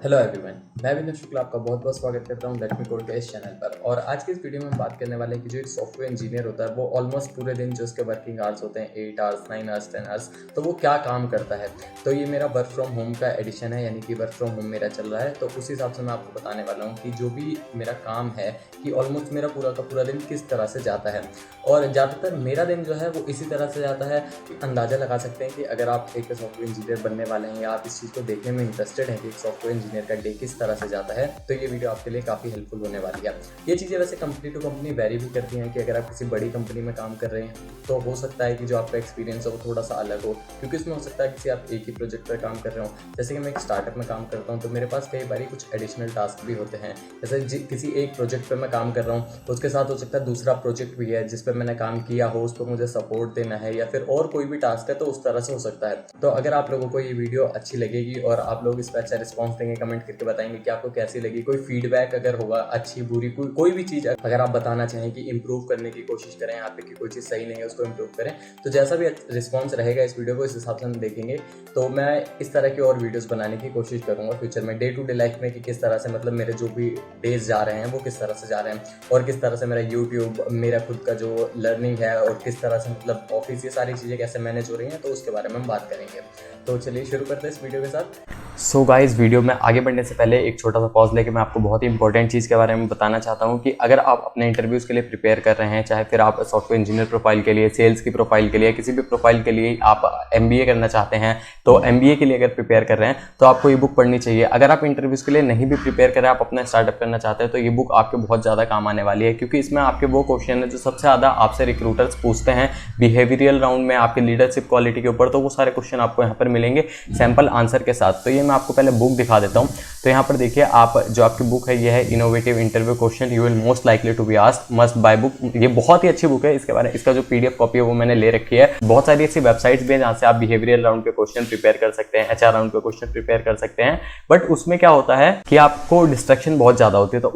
Hello everyone, मैं विनय शुक्ला आपका बहुत बहुत स्वागत करता हूं लेट मी कोड के इस चैनल पर। और आज के इस वीडियो में हम बात करने वाले हैं कि जो एक सॉफ्टवेयर इंजीनियर होता है वो ऑलमोस्ट पूरे दिन जो उसके वर्किंग आवर्स होते हैं 8 आवर्स 9 आवर्स 10 आवर्स, तो वो क्या काम करता है। तो ये मेरा वर्क फ्रॉम होम का एडिशन है, यानी कि वर्क फ्रॉम होम मेरा चल रहा है। तो उस हिसाब से मैं आपको बताने वाला हूँ कि जो भी मेरा काम है कि ऑलमोस्ट मेरा पूरा का पूरा दिन किस तरह से जाता है। और ज़्यादातर मेरा दिन जो है वो इसी तरह से जाता है कि अंदाज़ा लगा सकते हैं कि अगर आप एक सॉफ्टवेयर इंजीनियर बनने वाले हैं या आप इस चीज़ को देखने में इंटरेस्टेड हैं कि एक सॉफ्टवेयर इंजीनियर का डे किस तरह से जाता है, तो ये वीडियो आपके लिए काफ़ी हेल्पफुल होने वाली है। ये चीज़ें वैसे कंपनी टू कंपनी वेरी भी करती हैं कि अगर आप किसी बड़ी कंपनी में काम कर रहे हैं तो हो सकता है कि जो आपका एक्सपीरियंस है वो थोड़ा सा अलग हो, क्योंकि इसमें हो सकता है किसी आप एक ही प्रोजेक्ट पर काम कर रहे हो। जैसे कि मैं एक स्टार्टअप में काम करता हूँ तो मेरे पास कई बार कुछ एडिशनल टास्क भी होते हैं। जैसे किसी एक प्रोजेक्ट पर मैं काम कर रहा हूँ तो उसके साथ हो सकता है दूसरा प्रोजेक्ट भी है जिस पर मैंने काम किया हो, उस पर मुझे सपोर्ट देना है, या फिर और कोई भी टास्क है, तो उस तरह से हो सकता है। तो अगर आप लोगों को ये वीडियो अच्छी लगेगी और आप लोग इस पर अच्छा रिस्पॉन्स देंगे, कमेंट करके बताएंगे कि आपको कैसी लगी, कोई फीडबैक अगर होगा अच्छी बुरी कोई भी चीज़ अगर आप बताना चाहें कि इंप्रूव करने की कोशिश करें, यहाँ पे कि कोई चीज़ सही नहीं है उसको इंप्रूव करें, तो जैसा भी रिस्पॉन्स रहेगा इस वीडियो को इस हिसाब से हम देखेंगे। तो मैं इस तरह की और वीडियोस बनाने की कोशिश करूंगा फ्यूचर में, डे टू डे लाइफ में, कि किस तरह से मतलब मेरे जो भी डेज जा रहे हैं वो किस तरह से जा रहे हैं, और किस तरह से मेरा यूट्यूब, मेरा खुद का जो लर्निंग है, और किस तरह से मतलब ऑफिस, ये सारी चीज़ें कैसे मैनेज हो रही हैं, तो उसके बारे में हम बात करेंगे। तो चलिए शुरू करते हैं इस वीडियो के साथ। सो गाइस, वीडियो में आगे बढ़ने से पहले एक छोटा सा पॉज लेके मैं आपको बहुत ही इंपॉर्टेंट चीज़ के बारे में बताना चाहता हूँ कि अगर आप अपने इंटरव्यूज़ के लिए प्रिपेयर कर रहे हैं, चाहे फिर आप सॉफ्टवेयर इंजीनियर प्रोफाइल के लिए, सेल्स की प्रोफाइल के लिए, किसी भी प्रोफाइल के लिए आप MBA करना चाहते हैं, तो MBA के लिए अगर प्रिपेयर कर रहे हैं तो आपको ये बुक पढ़नी चाहिए। अगर आप इंटरव्यूज़ के लिए नहीं भी प्रिपेयर कर रहे हैं, आप अपना स्टार्टअप करना चाहते हैं, तो ये बुक आपके बहुत ज़्यादा काम आने वाली है, क्योंकि इसमें आपके वो क्वेश्चन है जो सबसे ज़्यादा आपसे रिक्रूटर्स पूछते हैं बिहेवियरल राउंड में, आपके लीडरशिप क्वालिटी के ऊपर। तो वो सारे क्वेश्चन आपको यहाँ पर मिलेंगे सैम्पल आंसर के साथ। तो ये मैं आपको पहले बुक दिखा देता हूँ। तो यहाँ पर देखिए, आप जो आपकी बुक है ये है innovative interview question you will most likely to be asked, must buy book. ये बहुत ही अच्छी बुक है। इसके बारे में इसका जो PDF कॉपी है वो मैंने ले रखी है। बहुत सारी ऐसी वेबसाइट्स भी हैं जहाँ से आप बिहेवियरल राउंड के क्वेश्चन प्रिपेयर कर सकते हैं, HR राउंड के क्वेश्चन प्रिपेयर कर सकते हैं। बट उसमें क्या होता है कि आपको डिस्ट्रैक्शन बहुत ज्यादा होती है, तो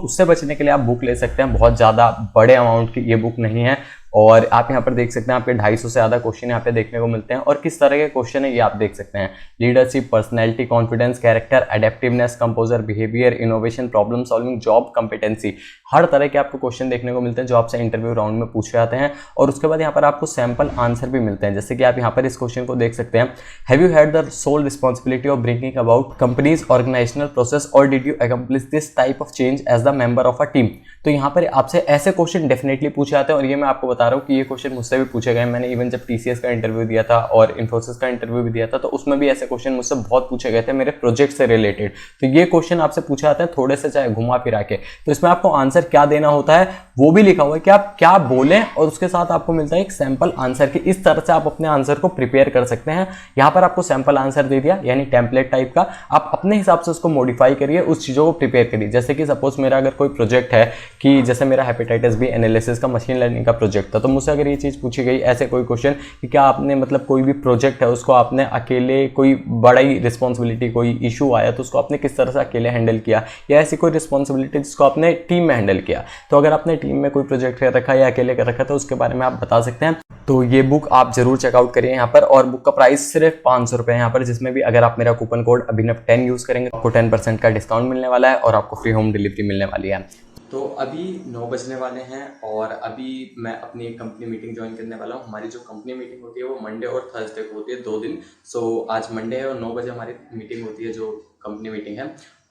उससे बचने के लिए आप बुक ले सकते हैं। बहुत ज्यादा बड़े अमाउंट की ये बुक नहीं है, और आप यहाँ पर देख सकते हैं आपके 250 से ज़्यादा क्वेश्चन यहाँ पे देखने को मिलते हैं। और किस तरह के क्वेश्चन है ये आप देख सकते हैं। Leadership, personality, confidence, character, adaptiveness, composure, behaviour, innovation, problem solving, job competency, हर तरह के आपको क्वेश्चन देखने को मिलते हैं जो आपसे इंटरव्यू राउंड में पूछे जाते हैं। और उसके बाद यहाँ पर आपको सैम्पल आंसर भी मिलते हैं। जैसे कि आप यहाँ पर इस क्वेश्चन को देख सकते हैं, have you had the sole responsibility of bringing about companies organisational process और did you accomplish this type of change as the member of a team. तो यहाँ पर आपसे ऐसे क्वेश्चन डेफिनेटली पूछे जाते हैं, और ये मैं आपको बता रहा हूँ कि ये क्वेश्चन मुझसे भी पूछे गए। मैंने इवन जब TCS का इंटरव्यू दिया था और इन्फोसिस का इंटरव्यू भी दिया था, तो उसमें भी ऐसे क्वेश्चन मुझसे बहुत पूछे गए थे मेरे प्रोजेक्ट से रिलेटेड। तो ये क्वेश्चन आपसे पूछा जाता है थोड़े से चाहे घुमा फिरा के। तो इसमें आपको आंसर क्या देना होता है वो भी लिखा हुआ है कि आप क्या बोलें, और उसके साथ आपको मिलता है एक सैंपल आंसर की। इस तरह से आप अपने आंसर को प्रिपेयर कर सकते हैं। यहाँ पर आपको सैंपल आंसर दे दिया, यानी टेम्पलेट टाइप का। आप अपने हिसाब से उसको मॉडिफाई करिए, उस चीज़ों को प्रिपेयर करिए। जैसे कि सपोज मेरा अगर कोई प्रोजेक्ट है कि जैसे मेरा हेपेटाइटिस बी एनालिसिस का मशीन लर्निंग का प्रोजेक्ट था, तो मुझसे अगर ये चीज़ पूछी गई, ऐसे कोई क्वेश्चन कि क्या आपने मतलब कोई भी प्रोजेक्ट है उसको आपने अकेले, कोई बड़ा ही रिस्पॉन्सिबिलिटी, कोई इशू आया तो उसको आपने किस तरह से अकेले हैंडल किया, या ऐसी कोई रिस्पॉन्सिबिलिटी जिसको आपने टीम में हैंडल किया। तो अगर आपने टीम में कोई प्रोजेक्ट कर रखा है या अकेले कर रखा है तो उसके बारे में आप बता सकते हैं। तो ये बुक आप जरूर चेकआउट करिए यहाँ पर। और बुक का प्राइस सिर्फ 500 रुपये यहाँ पर, जिसमें भी अगर आप मेरा कूपन कोड अभिनव10 यूज करेंगे आपको 10% का डिस्काउंट मिलने वाला है, और आपको फ्री होम डिलीवरी मिलने वाली है। तो अभी 9 बजने वाले हैं और अभी मैं अपनी एक कंपनी मीटिंग ज्वाइन करने वाला हूँ। हमारी जो कंपनी मीटिंग होती है वो मंडे और थर्सडे को होती है, 2 दिन। सो आज मंडे है और 9 बजे हमारी मीटिंग होती है जो कंपनी मीटिंग है,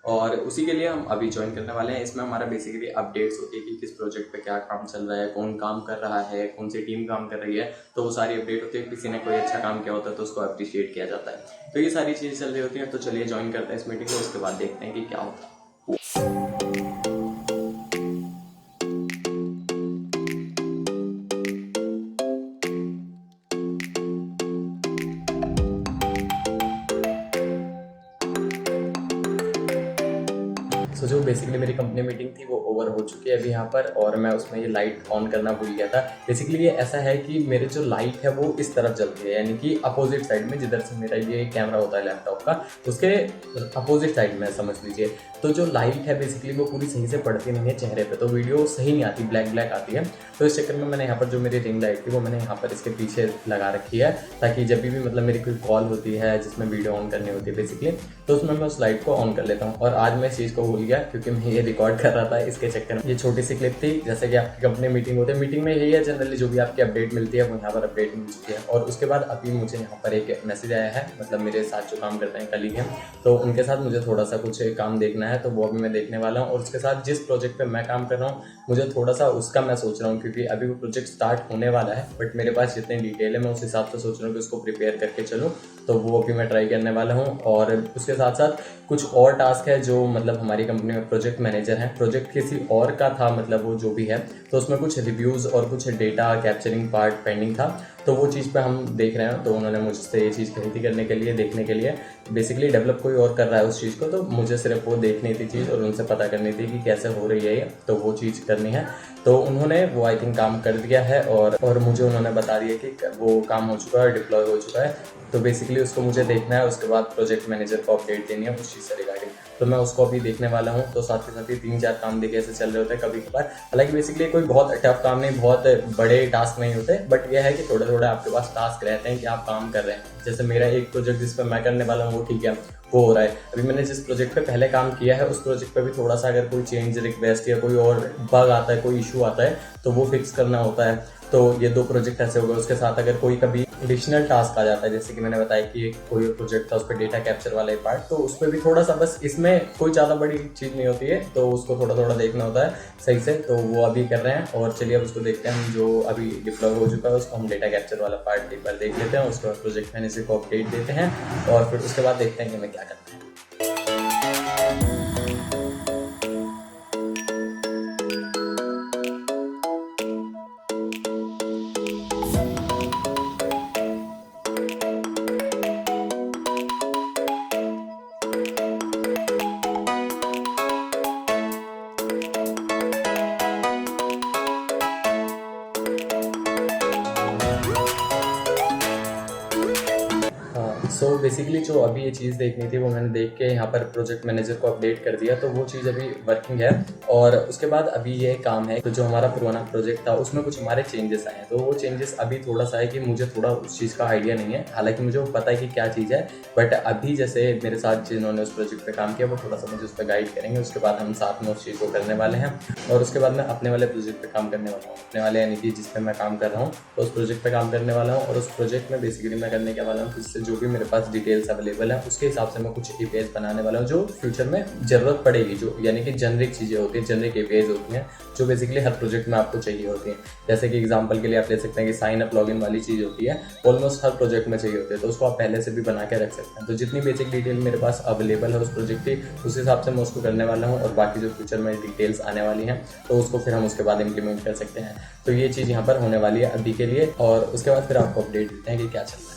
और उसी के लिए हम अभी ज्वाइन करने वाले हैं। इसमें हमारा बेसिकली अपडेट्स होती है कि किस प्रोजेक्ट पे क्या काम चल रहा है, कौन काम कर रहा है, कौन सी टीम काम कर रही है, तो वो सारी अपडेट होती है। किसी ने कोई अच्छा काम किया होता है तो उसको अप्रिशिएट किया जाता है। तो ये सारी चीज़ें चल रही होती हैं। तो चलिए ज्वाइन करते हैं इस मीटिंग को, उसके बाद देखते हैं कि क्या होता है। तो जो बेसिकली मेरी कंपनी मीटिंग थी वो ओवर हो चुकी है अभी यहाँ पर, और मैं उसमें ये लाइट ऑन करना भूल गया था। बेसिकली ये ऐसा है कि मेरे जो लाइट है वो इस तरफ जलती है, यानी कि अपोजिट साइड में, जिधर से मेरा ये कैमरा होता है लैपटॉप का उसके अपोजिट साइड में समझ लीजिए। तो जो लाइट है बेसिकली वो पूरी सही से पड़ती नहीं है चेहरे पे, तो वीडियो सही नहीं आती, ब्लैक ब्लैक आती है। तो इस चक्कर में मैंने यहाँ पर जो मेरी रिंग लाइट थी वो मैंने यहाँ पर इसके पीछे लगा रखी है, ताकि जब भी मतलब मेरी कोई कॉल होती है जिसमें वीडियो ऑन करनी होती है बेसिकली, तो उसमें मैं उस लाइट को ऑन कर लेता हूँ। और आज मैं इस चीज़ को भूल गया क्योंकि मैं ये रिकॉर्ड कर रहा था, इसके चक्कर में। ये छोटी सी क्लिप थी, जैसे कि आपकी कंपनी मीटिंग होती है, मीटिंग में यही है जनरली जो भी आपकी अपडेट मिलती है वो यहाँ पर अपडेट मिल चुकी है। और उसके बाद अभी मुझे यहाँ पर एक मैसेज आया है, मतलब मेरे साथ जो काम करते हैं कलीग हैं, तो उनके साथ मुझे थोड़ा सा कुछ काम देखना है, तो वो अभी मैं देखने वाला हूँ। और उसके साथ जिस प्रोजेक्ट पे मैं काम कर रहा हूँ मुझे थोड़ा सा उसका मैं सोच रहा हूँ, क्योंकि अभी वो प्रोजेक्ट स्टार्ट होने वाला है, बट मेरे पास जितनी डिटेल है मैं उस हिसाब से सोच रहा हूँ कि उसको प्रिपेयर करके चलूँ, तो वो अभी मैं ट्राई करने वाला हूँ। और उसके साथ साथ कुछ और टास्क है जो मतलब हमारी कंपनी में प्रोजेक्ट मैनेजर हैं, प्रोजेक्ट किसी और का था, मतलब वो जो भी है, तो उसमें कुछ रिव्यूज़ और कुछ डेटा कैप्चरिंग पार्ट पेंडिंग था, तो वो चीज़ पे हम देख रहे हैं। तो उन्होंने मुझसे ये चीज़ कही थी करने के लिए, देखने के लिए। बेसिकली डेवलप कोई और कर रहा है उस चीज़ को, तो मुझे सिर्फ वो देखनी थी चीज़ और उनसे पता करनी थी कि कैसे हो रही है ये, तो वो चीज़ करनी है। तो उन्होंने वो आई थिंक काम कर दिया है, और मुझे उन्होंने बता दिया कि वो काम हो चुका है, डिप्लॉय हो चुका है। तो बेसिकली उसको मुझे देखना है, उसके बाद प्रोजेक्ट मैनेजर को अपडेट देनी है उस चीज़ से रिगार्डिंग, तो मैं उसको अभी देखने वाला हूँ। तो साथ ही साथ ही 3-4 काम देखिए ऐसे चल रहे होते हैं कभी कभार। हालांकि बेसिकली कोई बहुत टफ काम नहीं, बहुत बड़े टास्क नहीं होते, बट यह है कि थोड़े थोड़े आपके पास टास्क रहते हैं कि आप काम कर रहे हैं। जैसे मेरा एक प्रोजेक्ट जिस पर मैं करने वाला हूँ वो ठीक है, वो हो रहा है। अभी मैंने जिस प्रोजेक्ट पे पहले काम किया है उस प्रोजेक्ट पे भी थोड़ा सा अगर कोई चेंज रिक्वेस्ट या कोई और बग आता है, कोई इशू आता है, तो वो फिक्स करना होता है। तो ये 2 प्रोजेक्ट ऐसे हो गए। उसके साथ अगर कोई कभी एडिशनल टास्क आ जाता है, जैसे कि मैंने बताया कि एक कोई प्रोजेक्ट था उस पर डेटा कैप्चर वाला एक पार्ट, तो उस पर भी थोड़ा सा, बस इसमें कोई ज़्यादा बड़ी चीज़ नहीं होती है, तो उसको थोड़ा थोड़ा देखना होता है सही से, तो वो अभी कर रहे हैं। और चलिए अब उसको देखते हैं, हम जो अभी डिप्लॉय हो चुका है उसको हम डेटा कैप्चर वाला पार्ट एक बार देख लेते हैं, उसके बाद प्रोजेक्ट मैनेजर को अपडेट देते हैं, और फिर उसके बाद देखते हैं कि हमें क्या करना है। सो बेसिकली जो अभी ये चीज़ देखनी थी वो मैंने देख के यहाँ पर प्रोजेक्ट मैनेजर को अपडेट कर दिया, तो वो चीज़ अभी वर्किंग है। और उसके बाद अभी ये काम है, तो जो हमारा पुराना प्रोजेक्ट था उसमें कुछ हमारे चेंजेस आए हैं, तो वो चेंजेस अभी थोड़ा सा है कि मुझे थोड़ा उस चीज़ का आइडिया नहीं है। हालांकि मुझे वो पता है कि क्या चीज़ है, बट अभी जैसे मेरे साथ जिन्होंने उस प्रोजेक्ट पे काम किया वो थोड़ा सा मुझे उस पर गाइड करेंगे। उसके बाद हम साथ में उस चीज़ को करने वाले हैं, और उसके बाद मैं अपने वाले प्रोजेक्ट पे काम करने वाला हूँ। अपने वाले यानी कि जिस पे मैं काम कर रहा हूँ, तो उस प्रोजेक्ट पे काम करने वाला हूँ। और उस प्रोजेक्ट में बेसिकली मैं करने के वाला हूँ, जिससे जो भी मेरे पास डिटेल्स अवेलेबल है उसके हिसाब से मैं कुछ एपीआईज बनाने वाला हूँ, जो फ्यूचर में जरूरत पड़ेगी, जो यानी कि जेनरिक चीज़ें होती हैं, जेनरिक एपीआईज होती हैं, जो बेसिकली हर प्रोजेक्ट में आपको चाहिए होती हैं। जैसे कि एग्जांपल के लिए आप ले सकते हैं कि साइन अप लॉगिन वाली चीज़ होती है, ऑलमोस्ट हर प्रोजेक्ट में चाहिए होती है, तो उसको आप पहले से भी बना के रख सकते हैं। तो जितनी बेसिक डिटेल मेरे पास अवेलेबल है उस प्रोजेक्ट की, उस हिसाब से मैं उसको करने वाला हूँ, और बाकी जो फ्यूचर में डिटेल्स आने वाली हैं तो उसको फिर हम उसके बाद इम्प्लीमेंट कर सकते हैं। तो ये चीज़ यहाँ पर होने वाली है अभी के लिए, और उसके बाद फिर आपको अपडेट देते हैं कि क्या चल रहा है।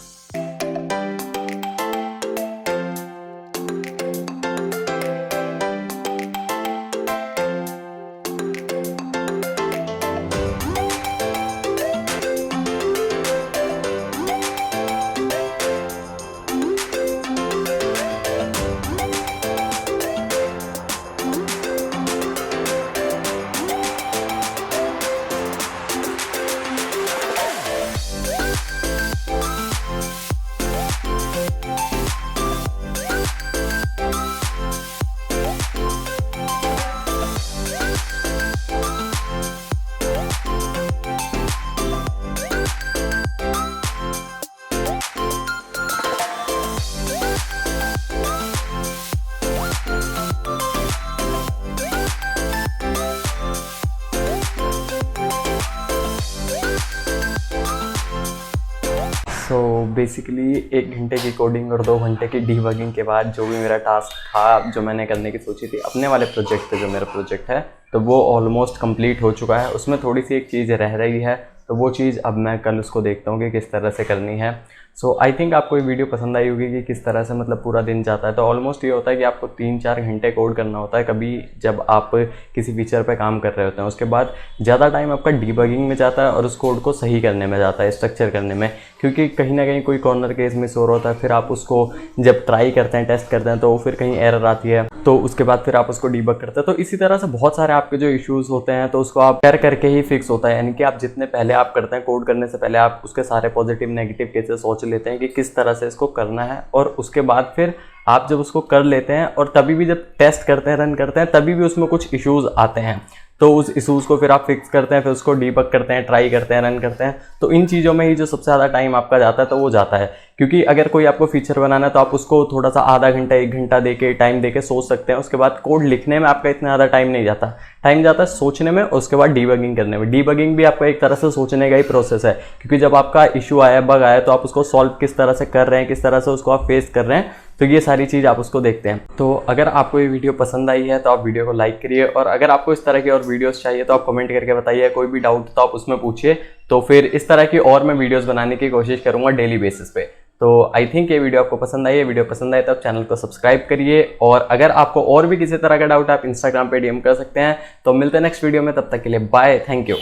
सो बेसिकली 1 घंटे की कोडिंग और 2 घंटे की डीबगिंग के बाद जो भी मेरा टास्क था, जो मैंने करने की सोची थी अपने वाले प्रोजेक्ट पे, जो मेरा प्रोजेक्ट है, तो वो ऑलमोस्ट कंप्लीट हो चुका है। उसमें थोड़ी सी एक चीज़ रह रही है, तो वो चीज़ अब मैं कल उसको देखता हूँ कि किस तरह से करनी है। सो आई थिंक आपको ये वीडियो पसंद आई होगी कि किस तरह से मतलब पूरा दिन जाता है। तो ऑलमोस्ट ये होता है कि आपको 3-4 घंटे कोड करना होता है कभी जब आप किसी फीचर पे काम कर रहे होते हैं। उसके बाद ज़्यादा टाइम आपका डीबगिंग में जाता है और उस कोड को सही करने में जाता है, स्ट्रक्चर करने में, क्योंकि कहीं ना कहीं कोई कॉर्नर केस मिस हो रहा होता है। फिर आप उसको जब ट्राई करते हैं, टेस्ट करते हैं, तो फिर कहीं एरर आती है, तो उसके बाद फिर आप उसको डीबग करते हैं। तो इसी तरह से बहुत सारे आपके जो इश्यूज़ होते हैं तो उसको आप कर करके ही फिक्स होता है। यानी कि आप जितने पहले आप करते हैं कोड करने से पहले आप उसके सारे पॉजिटिव नेगेटिव केसेस सोच लेते हैं कि किस तरह से इसको करना है, और उसके बाद फिर आप जब उसको कर लेते हैं और तभी भी जब टेस्ट करते हैं, रन करते हैं, तभी भी उसमें कुछ इश्यूज़ आते हैं, तो उस इशूज़ को फिर आप फिक्स करते हैं, फिर उसको डीबग करते हैं, ट्राई करते हैं, रन करते हैं। तो इन चीज़ों में ही जो सबसे ज़्यादा टाइम आपका जाता है तो वो जाता है। क्योंकि अगर कोई आपको फीचर बनाना है तो आप उसको थोड़ा सा आधा घंटा 1 घंटा देके टाइम देके सोच सकते हैं। उसके बाद कोड लिखने में आपका इतना ज़्यादा टाइम नहीं जाता, टाइम जाता है सोचने में, उसके बाद डीबगिंग करने में। डीबगिंग भी आपका एक तरह से सोचने का ही प्रोसेस है, क्योंकि जब आपका इशू आया, बग आया, तो आप उसको सॉल्व किस तरह से कर रहे हैं, किस तरह से उसको आप फेस कर रहे हैं, तो ये सारी चीज़ आप उसको देखते हैं। तो अगर आपको ये वीडियो पसंद आई है तो आप वीडियो को लाइक करिए, और अगर आपको इस तरह की और वीडियोस चाहिए तो आप कमेंट करके बताइए। कोई भी डाउट तो आप उसमें पूछिए, तो फिर इस तरह की और मैं वीडियोस बनाने की कोशिश करूंगा डेली बेसिस पे। तो आई थिंक ये वीडियो आपको पसंद आई है। वीडियो पसंद आए तो आप चैनल को सब्सक्राइब करिए, और अगर आपको और भी किसी तरह का डाउट है आप इंस्टाग्राम पे डीएम कर सकते हैं। तो मिलते हैं नेक्स्ट वीडियो में, तब तक के लिए बाय, थैंक यू।